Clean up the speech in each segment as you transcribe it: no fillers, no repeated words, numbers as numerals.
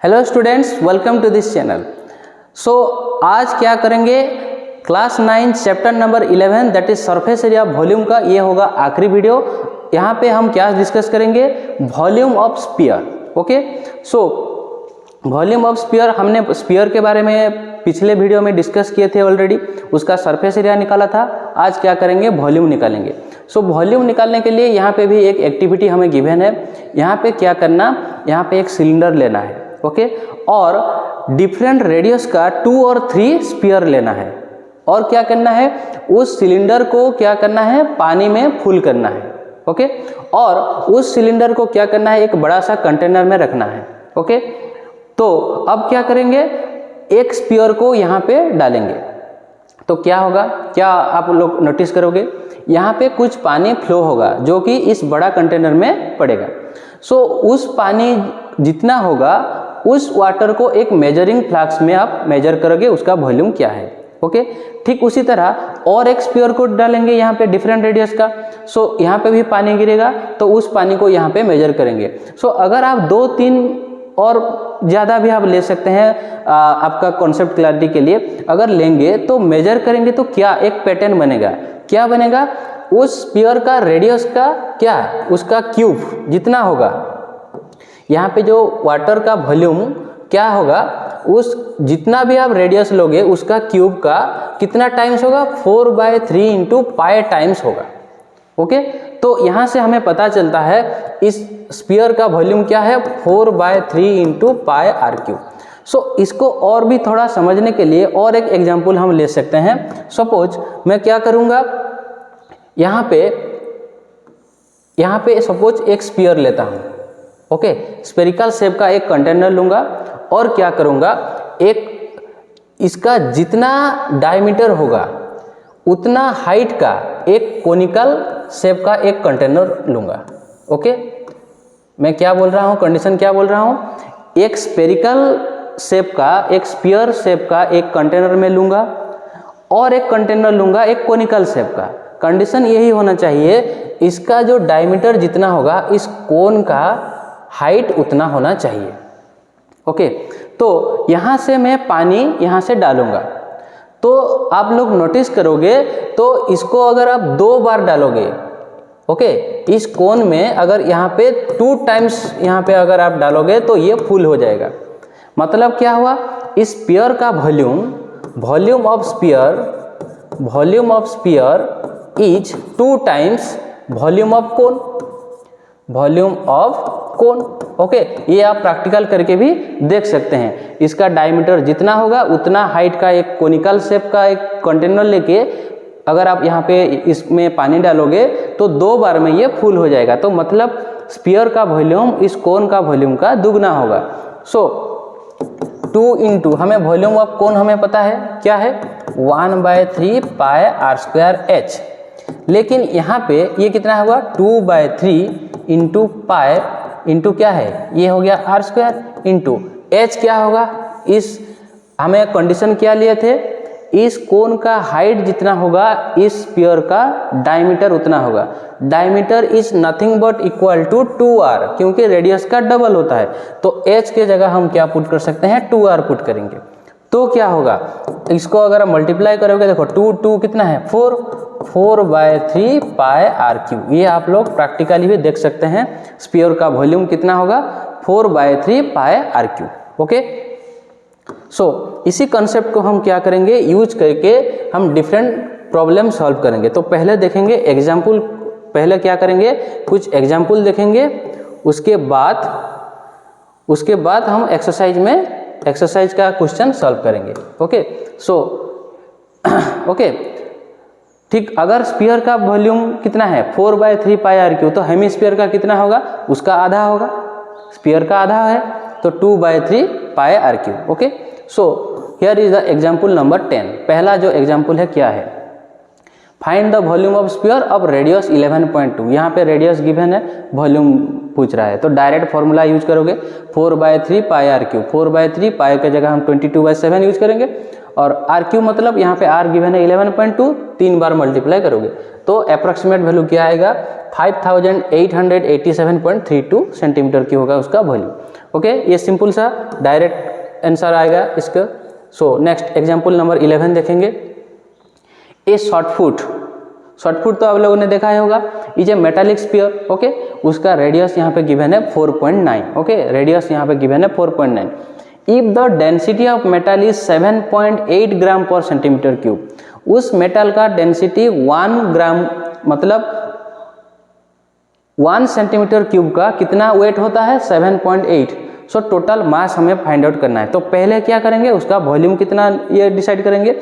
Hello students, welcome to this channel. आज क्या करेंगे, class 9 chapter number 11 that is surface area volume का ये होगा आखिरी वीडियो। यहाँ पे हम क्या डिस्कस करेंगे, volume of sphere. Okay, volume of sphere हमने स्फीयर के बारे में पिछले वीडियो में डिस्कस किए थे ऑलरेडी, उसका सरफेस एरिया निकाला था। आज क्या करेंगे, वॉल्यूम निकालेंगे। वॉल्यूम निकालने के लिए यहाँ पे भी एक एक्टिविटी हमें गिवन है। यहाँ पे क्या करना, यहाँ पे एक सिलेंडर लेना है, ओके, और डिफरेंट रेडियस का 2 और 3 स्फीयर लेना है। और क्या करना है, उस सिलेंडर को क्या करना है, पानी में फुल करना है, ओके, और उस सिलेंडर को क्या करना है, एक बड़ा सा कंटेनर में रखना है, ओके। तो अब क्या करेंगे, एक स्फीयर को यहाँ पे डालेंगे तो क्या होगा, क्या आप लोग नोटिस करोगे, यहाँ पे कुछ पानी फ्लो होगा जो कि इस बड़ा कंटेनर में पड़ेगा। उस पानी जितना होगा उस वाटर को एक मेजरिंग फ्लास्क में आप मेजर करोगे, उसका वॉल्यूम क्या है, ओके। ठीक उसी तरह और एक स्फीयर को डालेंगे यहाँ पे डिफरेंट रेडियस का। यहाँ पे भी पानी गिरेगा तो उस पानी को यहाँ पे मेजर करेंगे। अगर आप 2-3 और ज़्यादा भी आप ले सकते हैं, आपका कॉन्सेप्ट क्लैरिटी के लिए अगर लेंगे तो मेजर करेंगे तो क्या एक पैटर्न बनेगा, क्या बनेगा, उस स्फीयर का रेडियस का क्या, उसका क्यूब जितना होगा, यहाँ पे जो वाटर का वॉल्यूम क्या होगा, उस जितना भी आप रेडियस लोगे उसका क्यूब का कितना टाइम्स होगा, 4/3 इंटू पाई टाइम्स होगा, ओके। तो यहाँ से हमें पता चलता है इस स्फीयर का वॉल्यूम क्या है, 4/3 इंटू पाई आर क्यूब। इसको और भी थोड़ा समझने के लिए और एक एग्जाम्पल हम ले सकते हैं। सपोज मैं क्या करूँगा, यहाँ पे सपोज एक स्फीयर लेता हूँ, ओके, स्फेरिकल शेप का एक कंटेनर लूँगा और क्या करूँगा, एक इसका जितना डायमीटर होगा उतना हाइट का एक कोनिकल शेप का एक कंटेनर लूँगा, ओके। मैं क्या बोल रहा हूँ, कंडीशन क्या बोल रहा हूँ, एक स्फेरिकल शेप का, एक स्फीयर शेप का एक कंटेनर में लूँगा और एक कंटेनर लूँगा एक कोनिकल शेप का। कंडीशन यही होना चाहिए, इसका जो डायमीटर जितना होगा इस कोन का हाइट उतना होना चाहिए, ओके। तो यहाँ से मैं पानी यहाँ से डालूँगा तो आप लोग नोटिस करोगे तो इसको अगर आप 2 बार डालोगे, ओके, इस कोन में अगर यहाँ पे 2 टाइम्स यहाँ पे अगर आप डालोगे तो ये फुल हो जाएगा। मतलब क्या हुआ, इस स्फीयर का volume of sphere is 2 times volume of cone, okay. ये आप प्रैक्टिकल करके भी देख सकते हैं। इसका डायमीटर जितना होगा उतना हाइट का एक कोनिकल शेप का एक कंटेनर लेके अगर आप यहाँ पे इसमें पानी डालोगे तो 2 बार में ये फुल हो जाएगा। तो मतलब स्फीयर का वॉल्यूम इस कोन का वॉल्यूम का दुगना होगा। 2 इंटू हमें वॉल्यूम ऑफ कोन हमें पता है क्या है, 1/3 पाई आर स्क्वायर एच। लेकिन यहाँ पे ये कितना होगा, 2/3 इंटू पाई इंटू क्या है, ये हो गया आर स्क्वायर इंटू एच क्या होगा, इस हमें कंडीशन क्या लिए थे, इस कोन का हाइट जितना होगा इस स्फीयर का डायमीटर उतना होगा। Diameter is nothing but equal to 2r, क्योंकि रेडियस का डबल होता है। तो h के जगह हम क्या पुट कर सकते हैं, 2r पुट करेंगे। तो क्या होगा, इसको अगर आप मल्टीप्लाई करोगे, देखो 2 कितना है, 4/3 पाई आर क्यूब। ये आप लोग प्रैक्टिकली भी देख सकते हैं, स्फीयर का वॉल्यूम कितना होगा, 4/3 पाई आर क्यूब, ओके। इसी कंसेप्ट को हम क्या करेंगे, यूज करके हम डिफरेंट प्रॉब्लम सॉल्व करेंगे। तो पहले देखेंगे एग्जाम्पल, पहले क्या करेंगे, कुछ एग्जाम्पल देखेंगे, उसके बाद हम एक्सरसाइज का क्वेश्चन सॉल्व करेंगे, ओके। ओके, ठीक। अगर स्फीयर का वॉल्यूम कितना है, 4/3 पाई आर क्यूब, तो हेमिस्फीयर का कितना होगा, उसका आधा होगा, स्फीयर का आधा है, तो 2/3 pi are cube, okay. Here is the example number 10। पहला जो एग्जाम्पल है क्या है, find the volume of sphere of radius 11.2। यहाँ पे रेडियस गिवन है, वॉल्यूम पूछ रहा है, तो डायरेक्ट फॉर्मूला यूज करोगे, 4/3 पाई आर क्यूब। 4/3 पाई की जगह हम 22/7 यूज करेंगे, और आर क्यूब मतलब यहाँ पे आर गिवन है 11.2, 3 बार मल्टीप्लाई करोगे तो अप्रॉक्सीमेट वैल्यू क्या आएगा, 5887.32 सेंटीमीटर की होगा उसका वॉल्यूम, ओके, ये सिंपल सा डायरेक्ट आंसर आएगा इसका। सो नेक्स्ट एग्जाम्पल नंबर 11 देखेंगे। ए शॉर्टफुट तो आप लोगों ने देखा ही होगा, is a metallic sphere. Okay, उसका रेडियस यहाँ पे गिवन है 4.9। ओके, रेडियस यहाँ पे गिवन है 4.9। If the density of metal is 7.8 ग्राम पर सेंटीमीटर क्यूब, उस मेटल का डेंसिटी 1 ग्राम मतलब 1 सेंटीमीटर क्यूब का कितना वेट होता है 7.8। सो टोटल मास हमें फाइंड आउट करना है। तो पहले क्या करेंगे, उसका वॉल्यूम कितना ये डिसाइड करेंगे।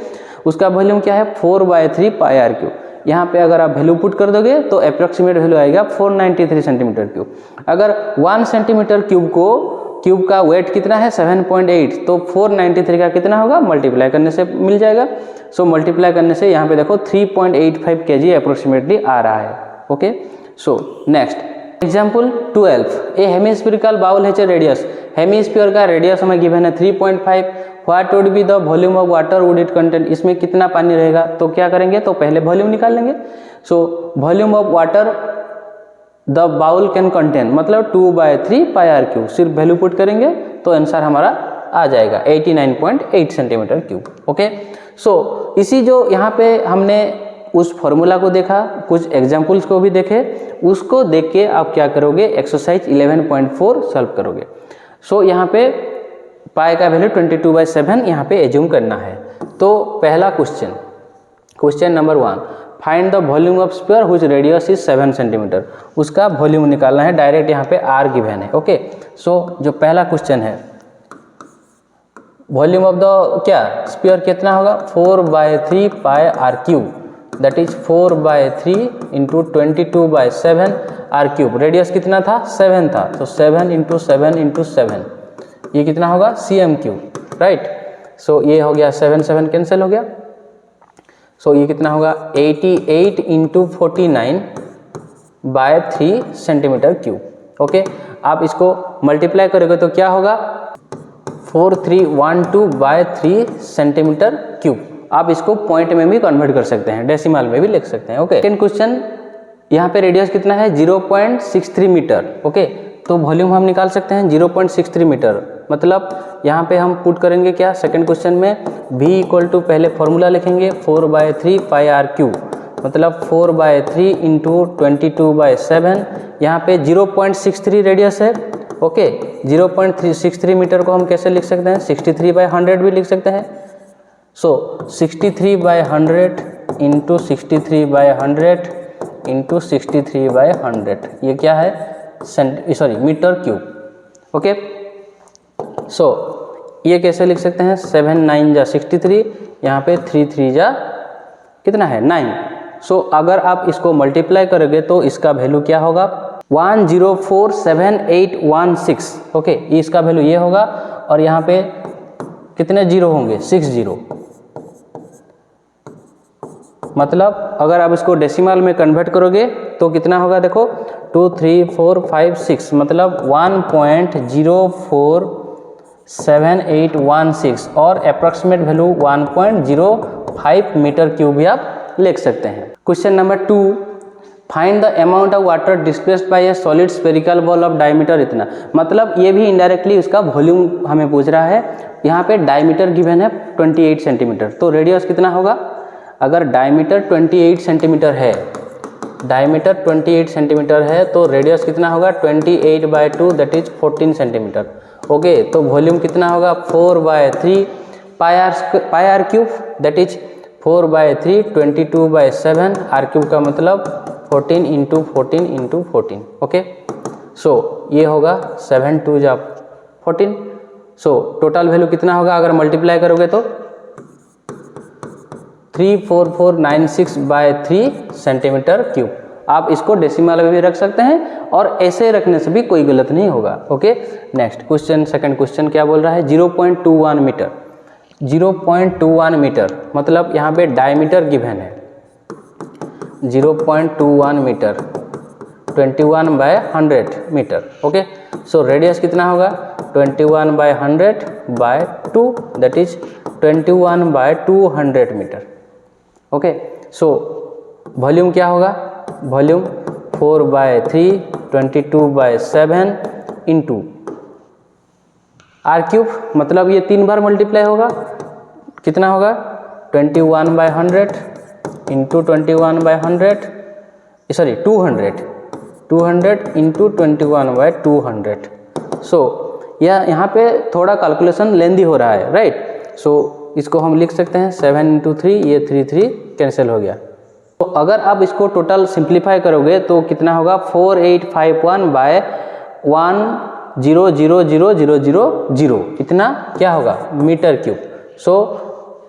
उसका वॉल्यूम क्या है 4/3 पाई आर क्यूब। यहाँ पे अगर आप वैल्यू पुट कर दोगे तो अप्रॉक्सीमेट वैल्यू आएगा 493 सेंटीमीटर क्यूब। अगर 1 सेंटीमीटर क्यूब का वेट कितना है 7.8, तो 493 का कितना होगा मल्टीप्लाई करने से मिल जाएगा। सो मल्टीप्लाई करने से यहाँ पे देखो 3.85 kg अप्रोक्सीमेटली आ रहा है। Okay, so next example 12। A hemispherical bowl has a radius, hemisphere का रेडियस हमें गिवन है 3.5। What would be the volume of water would it contain, इसमें कितना पानी रहेगा। तो क्या करेंगे, तो पहले वॉल्यूम निकाल लेंगे। So volume of water the bowl can contain मतलब 2/3 पाई आर क्यूब। सिर्फ वैल्यू पुट करेंगे तो आंसर हमारा आ जाएगा 89.8 सेंटीमीटर क्यूब। ओके, सो इसी जो यहाँ पे हमने उस फॉर्मूला को देखा, कुछ एग्जाम्पल्स को भी देखे, उसको देख के आप क्या करोगे, एक्सरसाइज 11.4 सॉल्व करोगे। सो यहाँ पे पाई का वैल्यू 22/7 यहाँ पे एज्यूम करना है। तो पहला question number 1, find the volume of sphere which radius is 7 centimetre. उसका वॉल्यूम निकालना है, डायरेक्ट यहाँ पे आर गिवन है। ओके, सो जो पहला क्वेश्चन है, वॉल्यूम ऑफ द क्या स्फीयर कितना होगा 4/3 pi are cube, that is 4/3 into 22/7 are cube. Radius कितना था 7 था, तो 7 इंटू 7 इंटू 7 ये कितना होगा cm क्यूब, राइट। सो ये हो गया 7 कैंसिल हो गया। सो ये कितना होगा 88 इंटू 49/3 सेंटीमीटर क्यूब। ओके, आप इसको मल्टीप्लाई करोगे तो क्या होगा 4312/3 सेंटीमीटर क्यूब। आप इसको पॉइंट में भी कन्वर्ट कर सकते हैं, डेसिमल में भी लिख सकते हैं। ओके, सेकंड क्वेश्चन, यहाँ पे रेडियस कितना है 0.63 मीटर। ओके, तो वॉल्यूम हम निकाल सकते हैं 0.63 मीटर। मतलब यहाँ पे हम पुट करेंगे क्या सेकंड क्वेश्चन में, v इक्वल टू पहले फॉर्मूला लिखेंगे 4/3 पाई आर क्यूब, मतलब 4/3 इंटू 22/7। यहाँ पे 0.63 रेडियस है। ओके, 0.63 मीटर को हम कैसे लिख सकते हैं 63/100 भी लिख सकते हैं। सो 63/100 इंटू 63/100 इंटू 63/100 ये क्या है मीटर क्यूब। ओके, सो ये कैसे लिख सकते हैं 7 9 जा 63, यहाँ पे 3 3 जा कितना है 9। सो अगर आप इसको मल्टीप्लाई करोगे तो इसका वैल्यू क्या होगा 1047,816। ओके, इसका वैल्यू ये होगा और यहाँ पे कितने जीरो होंगे 6 जीरो। मतलब अगर आप इसको डेसिमल में कन्वर्ट करोगे तो कितना होगा देखो 2 3 4 5 6 मतलब 1.047816 और अप्रॉक्सीमेट वैल्यू 1.05 मीटर क्यूब भी आप लिख सकते हैं। Question number 2, find the amount of water displaced by A solid spherical ball of diameter इतना। मतलब ये भी इनडायरेक्टली उसका वॉल्यूम हमें पूछ रहा है। यहाँ पे डायमीटर गिवन है 28 सेंटीमीटर, तो रेडियस कितना होगा। अगर डायमीटर 28 सेंटीमीटर है, डायमीटर 28 सेंटीमीटर है तो रेडियस कितना होगा 28/2 दैट इज 14 सेंटीमीटर। ओके, तो वॉल्यूम कितना होगा 4/3 pi are cube that is 4/3 22/7 are cube का मतलब 14 इंटू 14 इंटू 14। ओके, सो ये होगा 7 2 जा 14। सो टोटल वैल्यू कितना होगा अगर मल्टीप्लाई करोगे तो 34496/3 सेंटीमीटर क्यूब। आप इसको डेसिमल में भी रख सकते हैं और ऐसे रखने से भी कोई गलत नहीं होगा। Okay, next question, second question क्या बोल रहा है 0.21 मीटर। 0.21 मीटर मतलब यहाँ पे डायमीटर गिवन है 0.21 metre 21/100 metre. Okay, so radius कितना होगा 21/100/2 that is 21/200 metre. Okay, so volume क्या होगा, वॉल्यूम 4/3 22/7 इंटू आर क्यूब मतलब ये 3 बार मल्टीप्लाई होगा, कितना होगा 21/100 इंटू 21/100, सॉरी 200 इंटू 21/200। सो यहाँ पे थोड़ा कैलकुलेशन लेंदी हो रहा है, राइट। सो इसको हम लिख सकते हैं 7 इंटू 3, ये 3 कैंसिल हो गया। तो अगर आप इसको टोटल सिंप्लीफाई करोगे तो कितना होगा 4851/1000000, इतना क्या होगा मीटर क्यूब। सो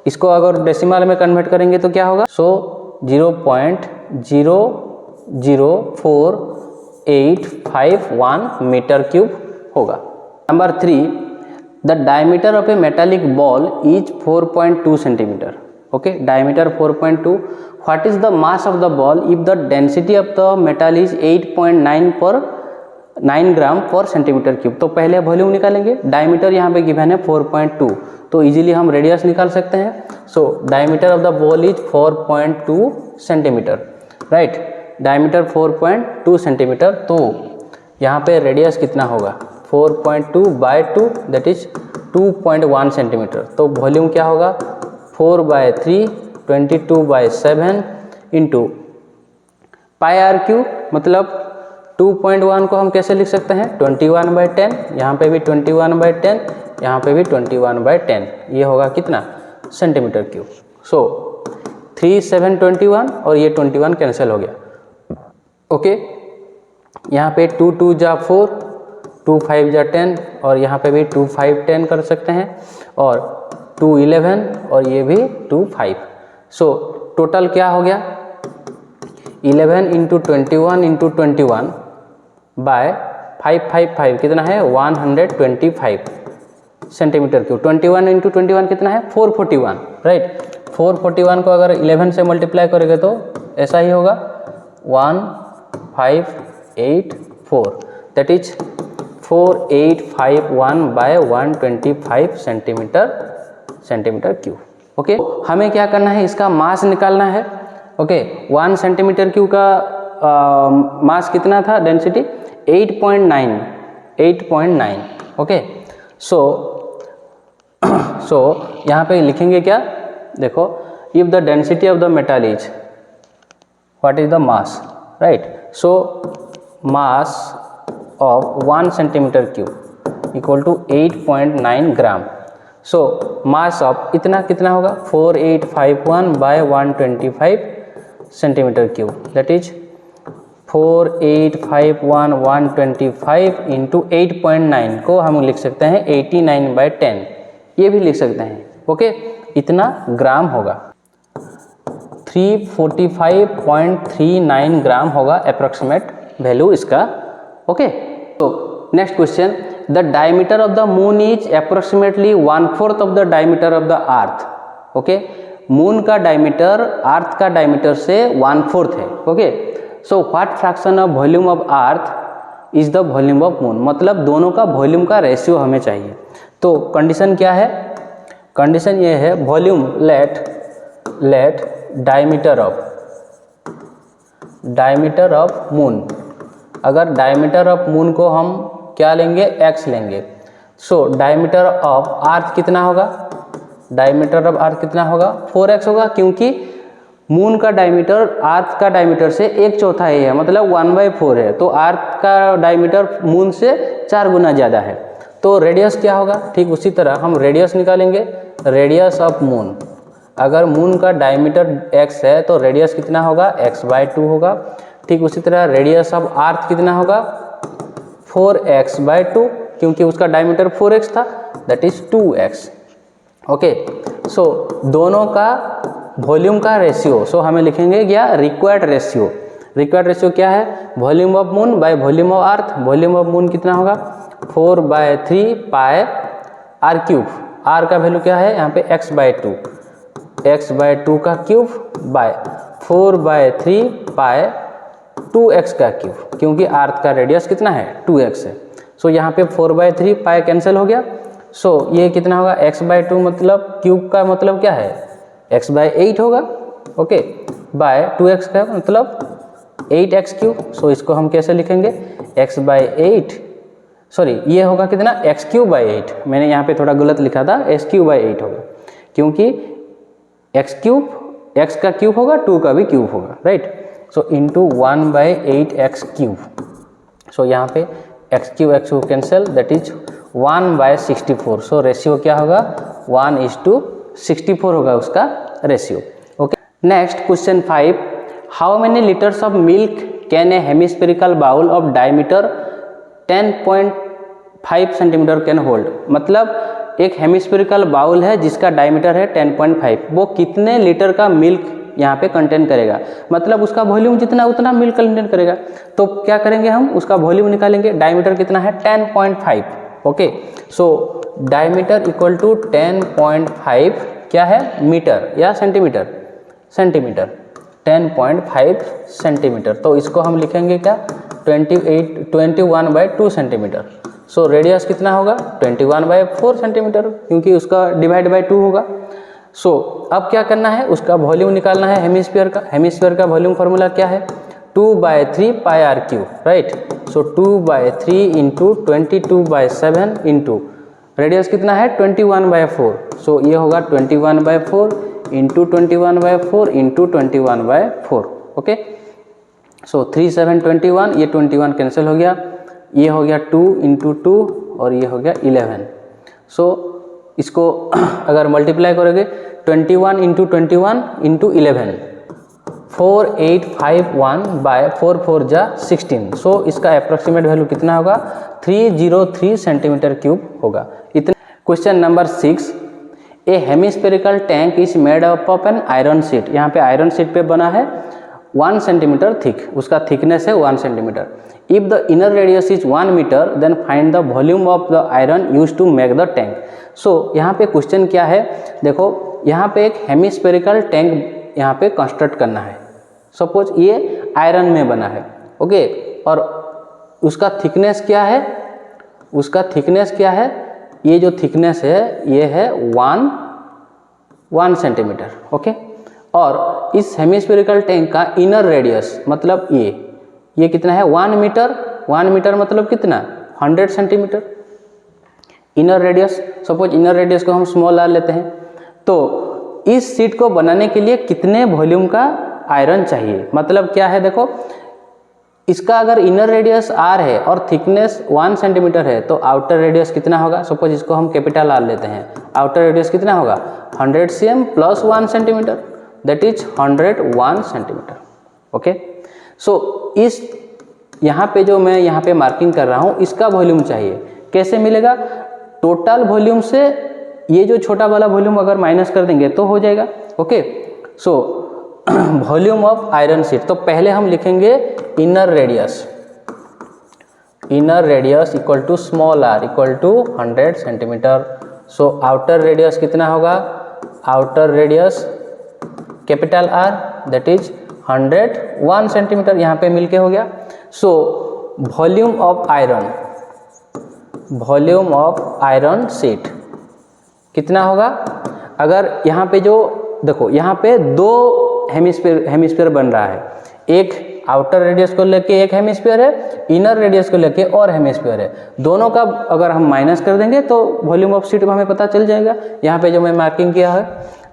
इसको अगर डेसिमल में कन्वर्ट करेंगे तो क्या होगा, सो 0.00481 मीटर क्यूब होगा। Number 3, the diameter of A metallic ball is 4.2 centimetre. Okay, diameter 4.2। What is the mass of the ball if the density of the metal is 8.9 ग्राम पर centimetre cube. तो पहले volume निकालेंगे, diameter यहाँ पे given है 4.2, तो easily हम radius निकाल सकते हैं। So diameter of the ball is 4.2 centimetre, right. Diameter 4.2 centimetre, तो यहाँ पे रेडियस कितना होगा 4.2/2 दैट इज 2.1 सेंटीमीटर। तो वॉल्यूम क्या होगा 4/3 22/7 इंटू पाई आर क्यू, मतलब 2.1 को हम कैसे लिख सकते हैं 21/10, यहाँ पे भी 21/10, यहाँ पे भी 21/10, ये होगा कितना सेंटीमीटर क्यूब। सो 3 7 21 और ये 21 कैंसिल हो गया। ओके, यहाँ पे 2 2 जा 4, 2 5 जा 10 और यहाँ पे भी 2 5 10 कर सकते हैं, और 2 11 और ये भी 2 5। सो टोटल क्या हो गया 11 इंटू 21 इंटू 21 बाय 555 कितना है 125 सेंटीमीटर क्यूब। 21 इंटू 21 कितना है 441, राइट। 441 को अगर 11 से मल्टीप्लाई करेंगे तो ऐसा ही होगा 1584, that is 4851/125 centimetre cube. Okay, हमें क्या करना है इसका मास निकालना है। ओके, 1 सेंटीमीटर क्यूब का मास कितना था डेंसिटी 8.9। ओके, सो यहाँ पे लिखेंगे क्या, देखो if the density of the metal is what is the mass, right. So mass of 1 centimetre cube equal to 8.9 gram. So mass of इतना कितना होगा 4851/125 centimetre cube, that is 4851/125 into 8.9 को हम लिख सकते हैं 89/10, ये भी लिख सकते हैं। ओके, इतना ग्राम होगा 345.39 ग्राम होगा अप्रोक्सीमेट वैल्यू इसका। ओके, तो next question, the diameter of the moon is approximately 1/4 of the diameter of the earth. Okay, moon का डायमीटर अर्थ का डायमीटर से 1/4 है। Okay, so what fraction of volume of earth is the volume of moon, मतलब दोनों का volume का ratio हमें चाहिए। तो कंडीशन क्या है, कंडीशन ये है volume let diameter of moon, अगर डायमीटर ऑफ मून को हम क्या लेंगे x लेंगे, सो डायमीटर ऑफ अर्थ कितना होगा, डायमीटर ऑफ अर्थ कितना होगा 4x होगा, क्योंकि मून का डायमीटर अर्थ का डायमीटर से 1/4 है, मतलब 1/4 है, तो अर्थ का डायमीटर मून से 4 गुना ज़्यादा है। तो रेडियस क्या होगा, ठीक उसी तरह हम रेडियस निकालेंगे, रेडियस ऑफ मून, अगर मून का डायमीटर x है तो रेडियस कितना होगा x/2 होगा। ठीक उसी तरह रेडियस ऑफ अर्थ कितना होगा 4x/2, क्योंकि उसका डायमीटर 4x था, दैट इज 2x। ओके, सो दोनों का वॉल्यूम का रेशियो, सो हमें लिखेंगे क्या रिक्वायर्ड रेशियो। रिक्वायर्ड रेशियो क्या है volume of moon by volume of earth. Volume of moon कितना होगा 4/3 पाई आर क्यूब, आर का वैल्यू क्या है यहाँ पे x/2, x/2 का क्यूब बाय 4/3 पाई 2x का क्यूब, क्योंकि अर्थ का रेडियस कितना है 2x है। सो यहाँ पे 4/3 पाई कैंसिल हो गया। सो ये कितना होगा x/2, मतलब क्यूब का मतलब क्या है x/8 होगा। ओके, बाय 2x का मतलब 8x क्यूब। सो इसको हम कैसे लिखेंगे x/8 सॉरी ये होगा कितना x³/8, मैंने यहाँ पे थोड़ा गलत लिखा था, x³/8 होगा, क्योंकि x का क्यूब होगा 2 का भी क्यूब होगा, राइट। So into 1/8x³। सो यहाँ पे x³ cancel, that is 1/64। So ratio क्या होगा 1:64 होगा उसका ratio. Okay, next question 5, how many litres of milk can a hemispherical bowl of diameter 10.5 centimetre can hold. मतलब एक हेमिस्फेरिकल बाउल है जिसका डायमीटर है 10.5, वो कितने लीटर का मिल्क यहाँ पे कंटेन करेगा, मतलब उसका वॉल्यूम जितना उतना मिल्क कंटेन करेगा। तो क्या करेंगे हम, उसका वॉल्यूम निकालेंगे, डायमीटर कितना है 10.5। Okay, so diameter equal to 10.5 क्या है मीटर या सेंटीमीटर, सेंटीमीटर 10.5 सेंटीमीटर। तो इसको हम लिखेंगे क्या 21/2 सेंटीमीटर। सो रेडियस कितना होगा 21/4 सेंटीमीटर, क्योंकि उसका डिवाइड बाय 2 होगा। सो अब क्या करना है, उसका वॉल्यूम निकालना है हेमिस्फीयर का। हेमिस्फीयर का वॉल्यूम फार्मूला क्या है 2/3 πr³, राइट। सो 2/3 इंटू 22/7 इंटू रेडियस कितना है 21/4। सो ये होगा 21/4 इंटू 21/4 इंटू 21/4। ओके, सो 3 7 21, ये 21 कैंसिल हो गया, ये हो गया 2 इंटू 2 और ये हो गया 11। सो इसको अगर मल्टीप्लाई करोगे 21 इंटू 21 इंटू 11, 4851/4 4 जा 16। सो इसका अप्रोक्सीमेट वैल्यू कितना होगा 303 सेंटीमीटर क्यूब होगा। इतना। Question number 6, A hemispherical tank is made up of an iron sheet. यहाँ पे आयरन शीट पे बना है 1 सेंटीमीटर थिक, उसका थिकनेस है 1 centimetre. If the inner radius is 1 metre then find the volume of the iron use to make the tank. So यहाँ पे question क्या है, देखो यहाँ पे एक हेमिस्फेरिकल टैंक यहाँ पे कंस्ट्रक्ट करना है। सपोज ये आयरन में बना है, ओके, और उसका थिकनेस क्या है, उसका थिकनेस क्या है, ये जो थिकनेस है ये है 1 सेंटीमीटर, ओके। और इस हेमिस्फेरिकल टैंक का इनर रेडियस मतलब ये कितना है 1 मीटर। 1 मीटर मतलब कितना 100 centimetre inner radius. Suppose inner radius को हम स्मॉल r लेते हैं। तो इस शीट को बनाने के लिए कितने वॉल्यूम का आयरन चाहिए, मतलब क्या है, देखो इसका अगर इनर रेडियस r है और थिकनेस 1 सेंटीमीटर है तो आउटर रेडियस कितना होगा। सपोज इसको हम कैपिटल R लेते हैं, आउटर रेडियस कितना होगा 100 cm plus 1 centimetre, that is 101 centimetre. Okay, so इस यहाँ पे जो मैं यहाँ पे मार्किंग कर रहा हूँ इसका वॉल्यूम चाहिए। कैसे मिलेगा, टोटल वॉल्यूम से ये जो छोटा वाला वॉल्यूम अगर माइनस कर देंगे तो हो जाएगा। Okay, so volume of iron sheet, तो पहले हम लिखेंगे inner radius equal to small r equal to 100 centimetre. So outer radius कितना होगा, outer radius capital R that is 101 centimetre, यहाँ पे मिलके हो गया। So volume of iron sheet कितना होगा, अगर यहाँ पे जो देखो यहाँ पे 2 हेमिस्फीयर बन रहा है, एक आउटर रेडियस को लेके एक हेमिस्फीयर है, इनर रेडियस को लेके और हेमिस्फीयर है, दोनों का अगर हम माइनस कर देंगे तो वॉल्यूम ऑफ शीट हमें पता चल जाएगा। यहाँ पे जो मैं मार्किंग किया है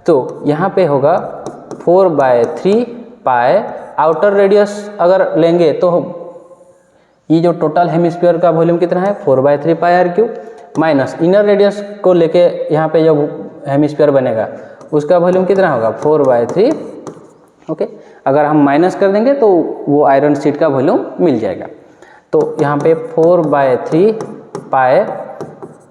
तो यहाँ पे होगा 4/3 पाई, आउटर रेडियस अगर लेंगे तो ये जो टोटल हेमिस्फीयर का वॉल्यूम कितना है 4/3 पाई r³ माइनस इनर रेडियस को लेके यहाँ पे जो हेमिस्फीयर बनेगा उसका वॉल्यूम कितना होगा 4/3। ओके, अगर हम माइनस कर देंगे तो वो आयरन शीट का वॉल्यूम मिल जाएगा। तो यहाँ पे 4/3 पाई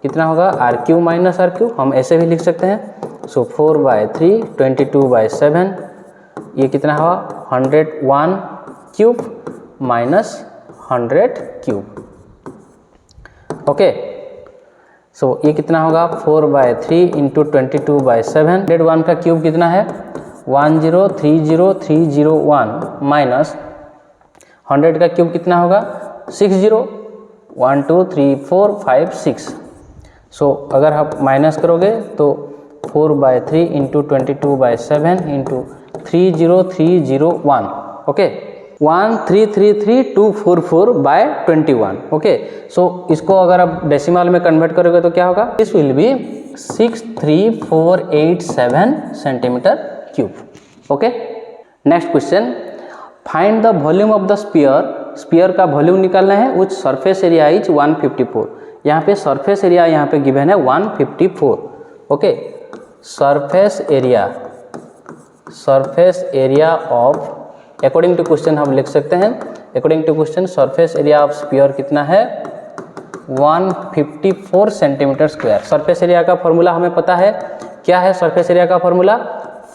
कितना होगा r³ माइनस r³, हम ऐसे भी लिख सकते हैं। सो 4/3 22/7 ये कितना हुआ 101 cube minus 100 cube. Okay, so ये कितना होगा 4/3 इंटू 22/7, 101 का क्यूब कितना है 1030301 माइनस 100 का क्यूब कितना होगा 60, 1 2 3 4 5 6। सो अगर आप माइनस करोगे तो 4/3 इंटू 22/7 इंटू 30301। ओके, 1333,244/21। ओके, सो इसको अगर आप डेसिमल में कन्वर्ट करोगे तो क्या होगा, this will be 63487 centimetre cube. Okay, next question, find the volume of the sphere का वॉल्यूम निकालना है, विच सरफेस एरिया इज 154। यहाँ पे सरफेस एरिया यहाँ पे गिवन है 154। Okay, surface area of, according to question हम लिख सकते हैं, according to question surface area of sphere कितना है, 154 सेंटीमीटर स्क्वायर। सरफेस एरिया का फॉर्मूला हमें पता है, क्या है सरफेस एरिया का formula,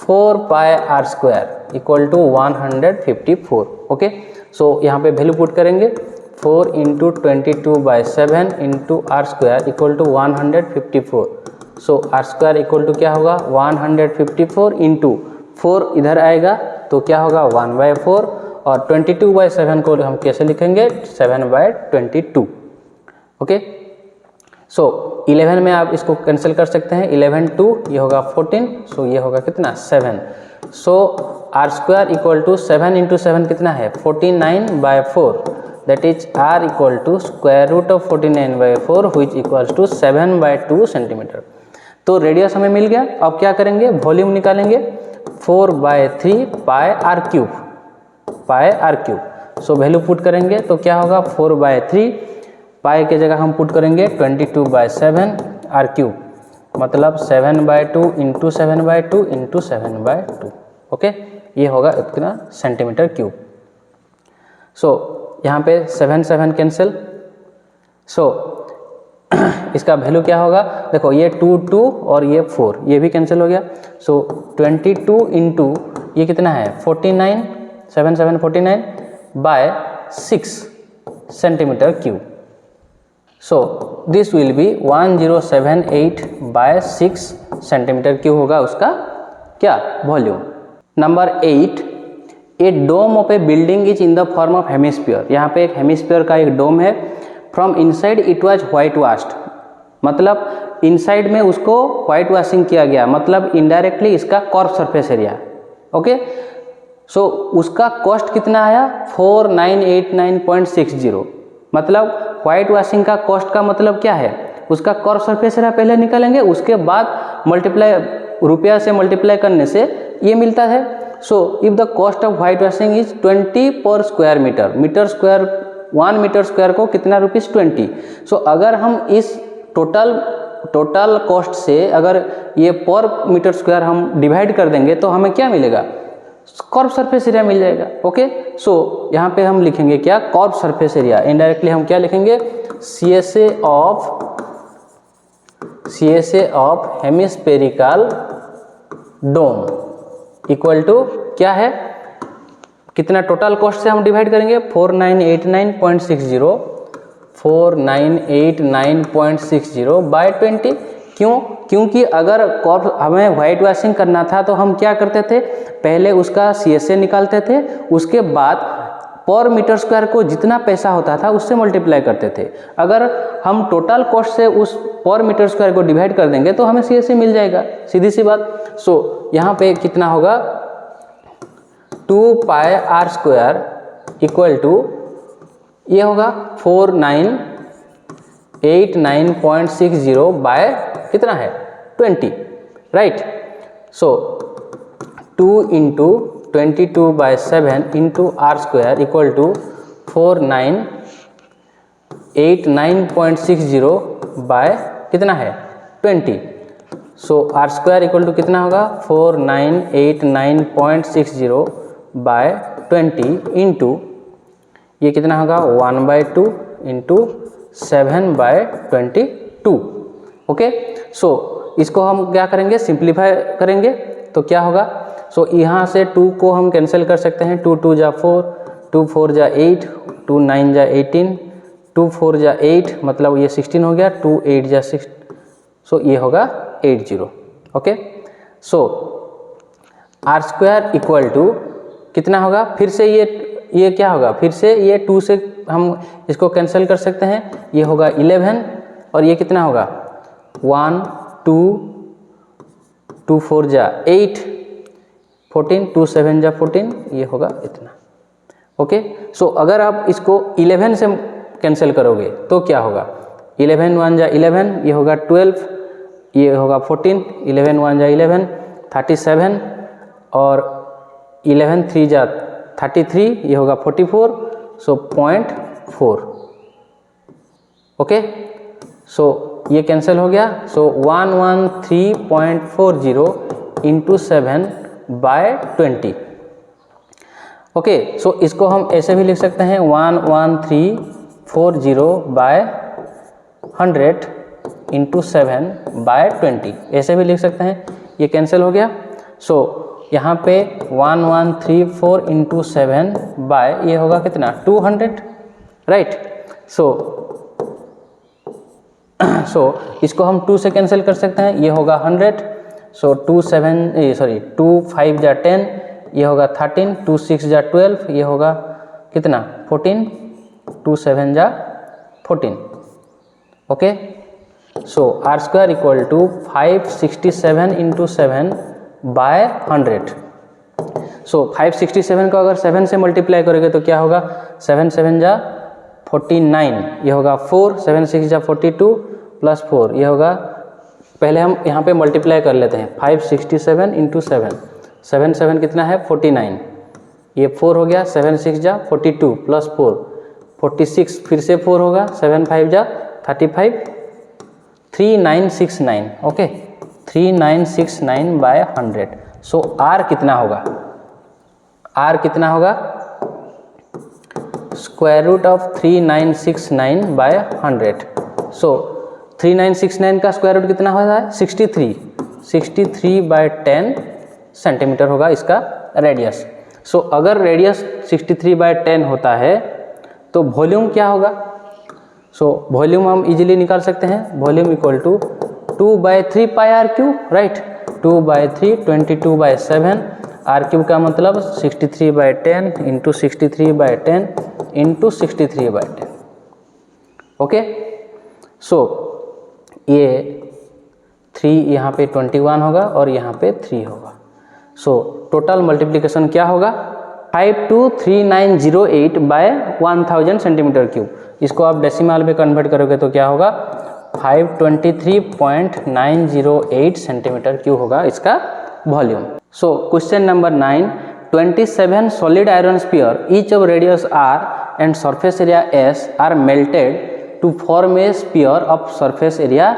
4πr² equal to 154। Okay, so यहाँ पे वैल्यू पुट करेंगे, 4 × 22/7 × r² equal to 154। So r² equal to क्या होगा, 154 × 4 इधर आएगा तो क्या होगा 1/4, और 22/7 को हम कैसे लिखेंगे, 7/22। ओके, सो 11 में आप इसको कैंसिल कर सकते हैं, 11 2 ये होगा 14, सो ये होगा कितना 7। सो r² इक्वल टू 7 × 7 कितना है 49/4, that is r equal to square root of 49/4 which equals to 7/2 centimetre. तो रेडियस हमें मिल गया। अब क्या करेंगे, वॉल्यूम निकालेंगे, 4/3 πr³। सो वैल्यू पुट करेंगे तो क्या होगा, 4/3 पाई के जगह हम पुट करेंगे 22/7 r³, मतलब 7/2 × 7/2 × 7/2। ओके, ये होगा इतना सेंटीमीटर क्यूब। सो यहाँ पे 7 7 कैंसिल, सो इसका वैल्यू क्या होगा, देखो ये 2 2 और ये 4 ये भी कैंसिल हो गया। सो 22 × ये कितना है 49, 7 7 49/6 centimetre cube. So this will be 1078/6 centimetre cube होगा उसका क्या volume. Number 8, a dome of a building is in the form of hemisphere. यहाँ पे एक हेमिस्फीयर का एक डोम है, from inside it was white washed, मतलब इनसाइड में उसको व्हाइट वॉशिंग किया गया, मतलब इनडायरेक्टली इसका curve surface area. Okay, so उसका कॉस्ट कितना आया 4989.60, मतलब व्हाइट वॉशिंग का कॉस्ट का मतलब क्या है, उसका कर्व सरफेस एरिया पहले निकालेंगे, उसके बाद मल्टीप्लाई रुपया से मल्टीप्लाई करने से ये मिलता है। So if the cost of white washing is 20 पर स्क्वायर मीटर, 1 मीटर स्क्वायर को कितना रुपीज़ 20। सो अगर हम इस टोटल कॉस्ट से अगर ये पर मीटर स्क्वायर हम डिवाइड कर देंगे तो हमें क्या मिलेगा, कर्व सरफेस एरिया मिल जाएगा। ओके, सो यहाँ पे हम लिखेंगे क्या, कर्व सरफेस एरिया। इनडायरेक्टली हम क्या लिखेंगे, CSA of hemispherical dome equal to क्या है, कितना टोटल कॉस्ट से हम डिवाइड करेंगे 4989.60 क्यों, क्योंकि अगर कर्व हमें व्हाइट वॉशिंग करना था तो हम क्या करते थे, पहले उसका CSA निकालते थे, उसके बाद पर मीटर स्क्वायर को जितना पैसा होता था उससे मल्टीप्लाई करते थे। अगर हम टोटल कॉस्ट से उस पर मीटर स्क्वायर को डिवाइड कर देंगे तो हमें CSA मिल जाएगा, सीधी सी बात। सो यहाँ पे कितना होगा 2πr² इक्वल टू ये होगा 4989.60 बाय कितना है 20, right. So 2 × 22/7 × r² equal to 4989.60 by कितना है 20। सो r² इक्वल टू कितना होगा 4989.60 बाय 20 इंटू ये कितना होगा 1/2 × 7/22। ओके, सो इसको हम क्या करेंगे, सिंप्लीफाई करेंगे तो क्या होगा, सो यहाँ से 2 को हम कैंसिल कर सकते हैं, 2 2 जा 4, 2 4 जा 8, 2 9 जा 18, 2 4 जा 8 मतलब ये 16 हो गया, 2 8 जा 6, सो ये होगा 80। Okay, so r² equal to कितना होगा, फिर से ये क्या होगा, फिर से ये 2 से हम इसको कैंसिल कर सकते हैं, ये होगा 11 और ये कितना होगा 1 2 2 4 जा 8, 14, 2 7 जा 14, ये होगा इतना। ओके। सो अगर आप इसको 11 से कैंसिल करोगे तो क्या होगा, 11 1 जा 11, ये होगा 12, ये होगा 14, 11 1 जा 11 37, और 11 3 जा 33, ये होगा 44, सो 0.4। ओके, सो ये कैंसिल हो गया। सो 113.40 इंटू 7 बाय 20। ओके, सो इसको हम ऐसे भी लिख सकते हैं 11340 बाय 100 इंटू 7 बाय 20, ऐसे भी लिख सकते हैं। ये कैंसिल हो गया। सो यहाँ पे 1134 इंटू 7 बाय ये होगा कितना 200, राइट। सो इसको हम 2 से कैंसिल कर सकते हैं, ये होगा 100। सो 2 5 जा 10, ये होगा 13, 2 6 जा 12, ये होगा कितना 14, 2 7 जा 14। Okay, so r square equal to 567 into 7 by 100। So 567 को अगर 7 से मल्टीप्लाई करोगे तो क्या होगा, 7 7 जा 49, ये होगा 4, 7 6 जा 42 प्लस 4, ये होगा, पहले हम यहाँ पे मल्टीप्लाई कर लेते हैं 567 इंटू 7, 7 7 कितना है 49, ये 4 हो गया, 7 6 जा 42 प्लस 4 46, फिर से 4 होगा, 7 5 जा 35, 3969। Okay, 3969 bye 100। सो आर कितना होगा, आर कितना होगा, स्क्वायर रूट ऑफ 3969 बाय 100। सो 3969 का स्क्वायर रूट कितना होता है 63, 63 बाय 10 सेंटीमीटर होगा इसका रेडियस। सो अगर रेडियस 63 बाय 10 होता है तो वॉल्यूम क्या होगा, सो वॉल्यूम हम इजीली निकाल सकते हैं, volume equal to 2/3 pi are cube, right. 2/3 22 by 7, r cube का मतलब 63 by 10 into 63 by 10 into 63 by 10। Okay, so ये 3 यहाँ पे 21 होगा और यहाँ पे 3 होगा। सो टोटल मल्टीप्लिकेशन क्या होगा 523,908 बाय 1000 सेंटीमीटर क्यूब। इसको आप डेसिमल में कन्वर्ट करोगे तो क्या होगा 523.908 सेंटीमीटर क्यूब होगा इसका volume. So question number 9, 27 solid iron sphere each of radius r and surface area s are melted to form a sphere of surface area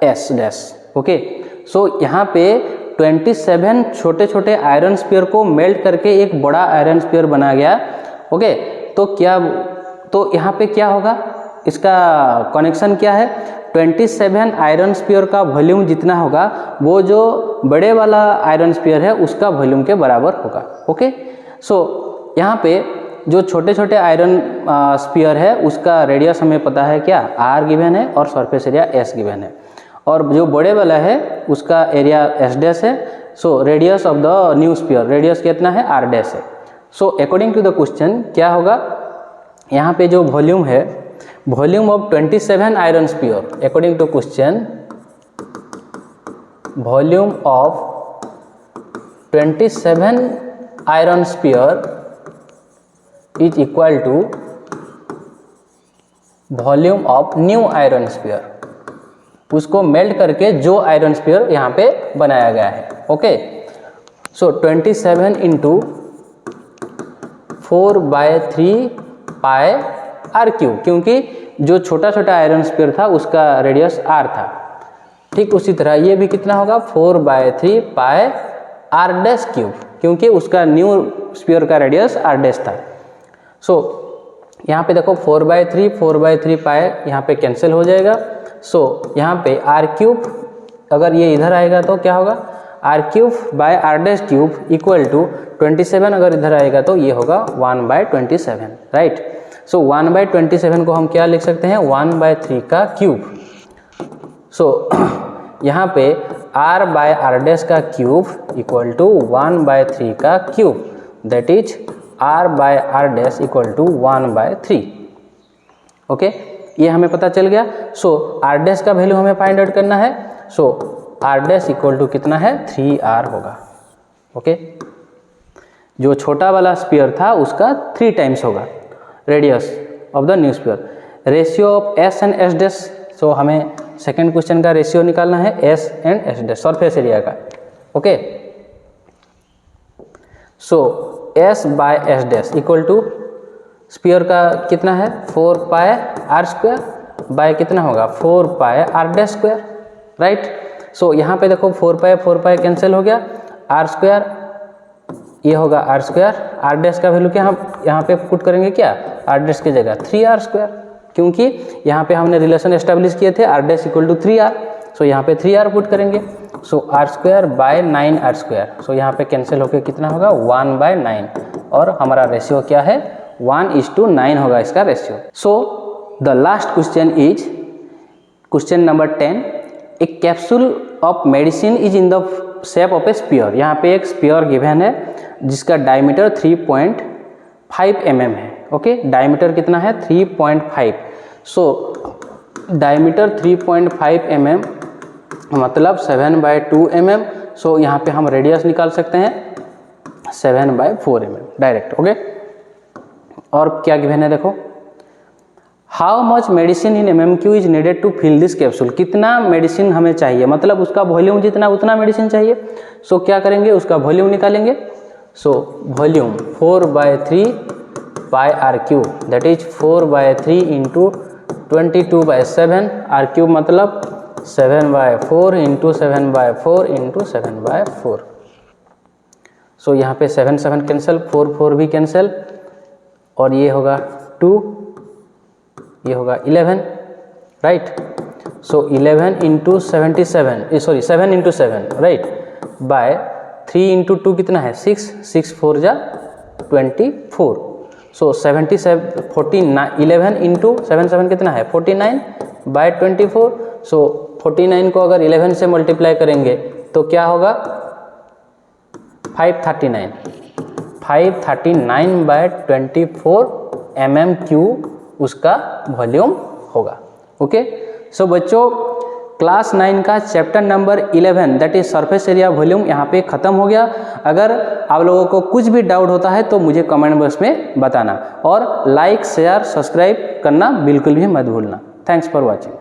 s dash। Okay, so यहाँ पे 27 छोटे छोटे आयरन स्पीयर को melt करके एक बड़ा iron spear बना गया। ओके, तो क्या, तो यहाँ पे क्या होगा, इसका कनेक्शन क्या है, 27 आयरन स्पीयर का वॉल्यूम जितना होगा वो जो बड़े वाला आयरन स्पीयर है उसका वॉल्यूम के बराबर होगा। ओके, सो यहाँ पे जो छोटे छोटे आयरन स्पीयर है उसका रेडियस हमें पता है क्या, आर गिवन है और सरफेस एरिया एस गिवन है, और जो बड़े वाला है उसका एरिया एस डैश है। So radius of the new sphere, radius कितना है आर डैश है। So according to the question क्या होगा, यहाँ पे जो वॉल्यूम है, volume of 27 iron sphere, according to question volume of 27 iron sphere is equal to volume of new iron sphere, उसको मेल्ट करके जो आयरन स्पीयर यहाँ पे बनाया गया है। Okay, so 27 into 4/3 pi are cube, क्योंकि जो छोटा छोटा आयरन स्पीयर था उसका रेडियस आर था। ठीक उसी तरह ये भी कितना होगा 4/3 पाई आर डैश क्यूब, क्योंकि उसका न्यू स्पीयर का रेडियस आर डैश था। सो यहाँ पे देखो 4/3 पाई यहाँ पे कैंसिल हो जाएगा। सो यहाँ पे आर क्यूब अगर ये इधर आएगा तो क्या होगा, R cube by R dash cube equal to 27, अगर इधर आएगा तो ये होगा 1/27, राइट। सो 1/27 को हम क्या लिख सकते हैं 1/3 का क्यूब। सो यहाँ पे r बाय आर डैश का क्यूब इक्वल टू 1/3 का cube, that is r by R dash equal to 1/3। Okay, ये हमें पता चल गया। सो आर डैश का वैल्यू हमें फाइंड आउट करना है। So R dash equal to कितना है 3r होगा। ओके, जो छोटा वाला स्फीयर था उसका 3 टाइम्स होगा radius of the new sphere. Ratio of S and S dash, so हमें सेकेंड क्वेश्चन का रेशियो निकालना है S and S dash surface area का। Okay, so S by S dash equal to sphere का कितना है 4 पाई are square bye कितना होगा 4 पाई आर डैश स्क्वायर, राइट। सो यहाँ पे देखो 4 पाई कैंसिल हो गया, आर स्क्वायर ये होगा आर स्क्वायर, आर डैश का वैल्यू क्या हम यहाँ पे पुट करेंगे क्या आर डैश की जगह 3r स्क्वायर, क्योंकि यहाँ पे हमने रिलेशन एस्टेब्लिश किए थे R dash equal to 3r, so यहाँ पे 3r पुट करेंगे। So r square by 9r square, so यहाँ पे कैंसिल होकर कितना होगा 1/9 और हमारा रेशियो क्या है 1:9 होगा इसका ratio. So the last question is question number 10। A capsule of medicine is in the shape of A sphere. यहाँ पे एक स्फीयर गिवन है जिसका डायमीटर 3.5 mm है। ओके, डायमीटर कितना है 3.5। सो डायमीटर 3.5 mm मतलब 7/2 mm। सो यहाँ पे हम रेडियस निकाल सकते हैं 7/4 mm डायरेक्ट। ओके, और क्या गिवन है देखो, how much medicine in MMQ is needed to fill this capsule. कितना मेडिसिन हमें चाहिए, मतलब उसका वॉल्यूम जितना उतना मेडिसिन चाहिए। सो क्या करेंगे उसका वॉल्यूम निकालेंगे। So volume 4/3 pi are cube that is 4/3 into 22/7 are cube मतलब 7/4 इंटू 7/4 इंटू 7/4। सो यहाँ पे 7 कैंसिल, 4 भी कैंसिल और ये होगा 2, ये होगा 11, right. So 11 into 77 sorry 7 into 7 right by 3 into 2 कितना है 6, 6 4 जा 24। सो 11 इंटू 7 कितना है 49/24। सो 49 को अगर 11 से मल्टीप्लाई करेंगे तो क्या होगा 539/24 mm³ उसका वॉल्यूम होगा। ओके, सो बच्चों क्लास 9 का chapter number 11 that is surface area volume यहाँ पे ख़त्म हो गया। अगर आप लोगों को कुछ भी डाउट होता है तो मुझे कमेंट बॉक्स में बताना और लाइक शेयर सब्सक्राइब करना बिल्कुल भी मत भूलना। Thanks for watching.